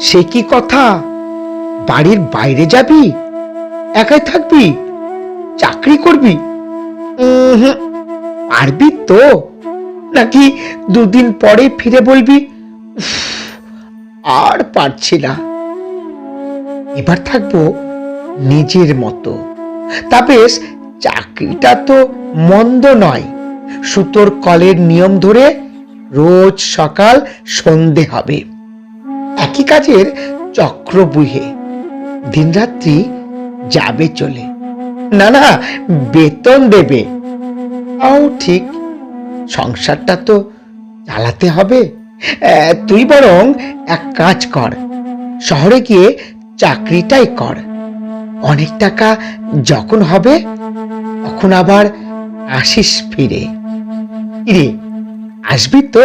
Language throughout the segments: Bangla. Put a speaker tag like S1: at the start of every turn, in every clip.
S1: সে কি কথা? বাড়ির বাইরে যাবি? একাই থাকবি? চাকরি করবি? পারবি তো? নাকি দুদিন পরে ফিরে বলবি আর পারছি না? এবার থাকবো নিজের মতো। তা বেশ, চাকরিটা তো মন্দ নয়। সুতোর কলের নিয়ম ধরে রোজ সকাল সন্ধে হবে, একই কাজের চক্র বুহে দিনরাত্রি যাবে চলে। না না, বেতন দেবে, তাও ঠিক। সংসারটা তো চালাতে হবে। তুই বরং এক কাজ কর, শহরে গিয়ে চাকরিটাই কর। অনেক টাকা যখন হবে তখন আবার আসিস ফিরে। রে, আসবি তো?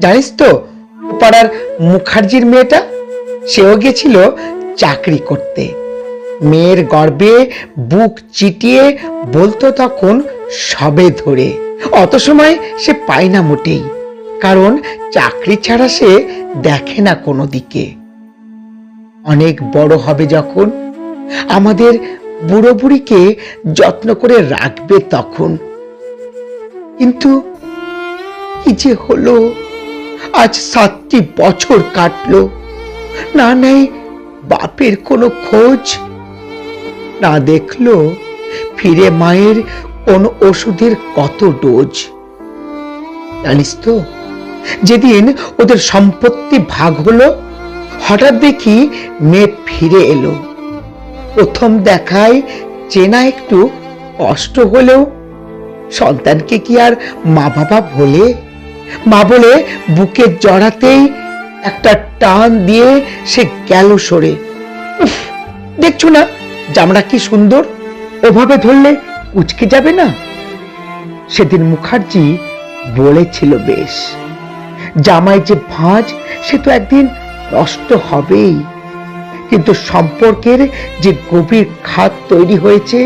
S1: জানিস তো, পাড়ার মুখার্জির মেয়েটা, সেও গেছিল চাকরি করতে। মেয়ের গর্বে বুক চিটিয়ে বলতো তখন সবে ধরে। অত সময় সে পায় না মোটেই, কারণ চাকরি ছাড়া সে দেখে না কোনো দিকে। অনেক বড় হবে যখন, আমাদের বুড়ো বুড়িকে যত্ন করে রাখবে তখন। কিন্তু কি যে হলো, আজ 7টি বছর কাটলো, না নেই বাপের কোনো খোঁজ, না দেখলো ফিরে মায়ের কোন ওষুধের কত ডোজ। জানিস তো, যেদিন ওদের সম্পত্তি ভাগ হলো, হঠাৎ দেখি মেয়ে ফিরে এলো। প্রথম দেখায় চেনা একটু কষ্ট হলেও সন্তানকে কি আর মা বাবা বলে? মা বলে বুকে জড়াতেই একটা টান দিয়ে সে গেল সরে। দেখছো না জামড়া কি সুন্দর, ওভাবে ধরলে উচকে যাবে না? সেদিন মুখার্জি বলেছিল বেশ, জামাই যে ভাঁজ সে তো একদিন নষ্ট হবেই, কিন্তু সম্পর্কের যে গভীর খাত তৈরি হয়েছে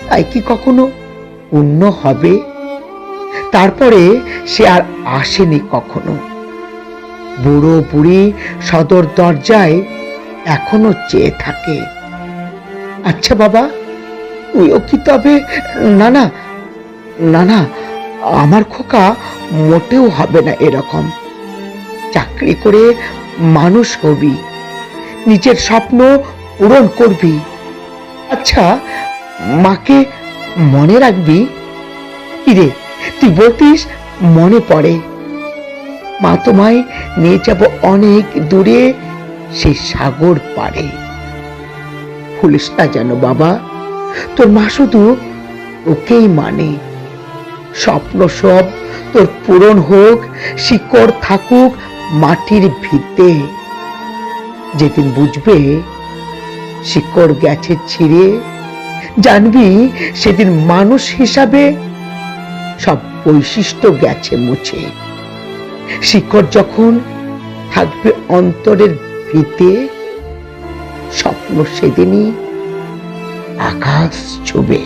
S1: তাই কি কখনো পূর্ণ হবে? তারপরে সে আর আসেনি কখনো। বুড়ো বুড়ি সদর দরজায় এখনো চেয়ে থাকে। আচ্ছা বাবা, তুইও কি তবে? না না না না, আমার খোকা মোটেও হবে না এরকম। চাকরি করে মানুষ হবি, নিজের স্বপ্ন পূরণ করবি। আচ্ছা, মাকে মনে রাখবি? কিরে, তুই বলতিস মনে পড়ে। মা তোমায় নিয়ে যাব অনেক দূরে, সেই সাগর পারে। ভুলিস না যেন বাবা, তোর মা শুধু ওকেই মানে। স্বপ্ন সব তোর পূরণ হোক, শিকড় থাকুক মাটির ভিতে। যেদিন বুঝবে শিকড় গেছে ছিঁড়ে, জানবি সেদিন মানুষ হিসাবে সব বৈশিষ্ট্য গেছে মুছে। শিকড় যখন থাকবে অন্তরের ভিতে, স্বপ্ন সেদিনই আকাশ ছুবে।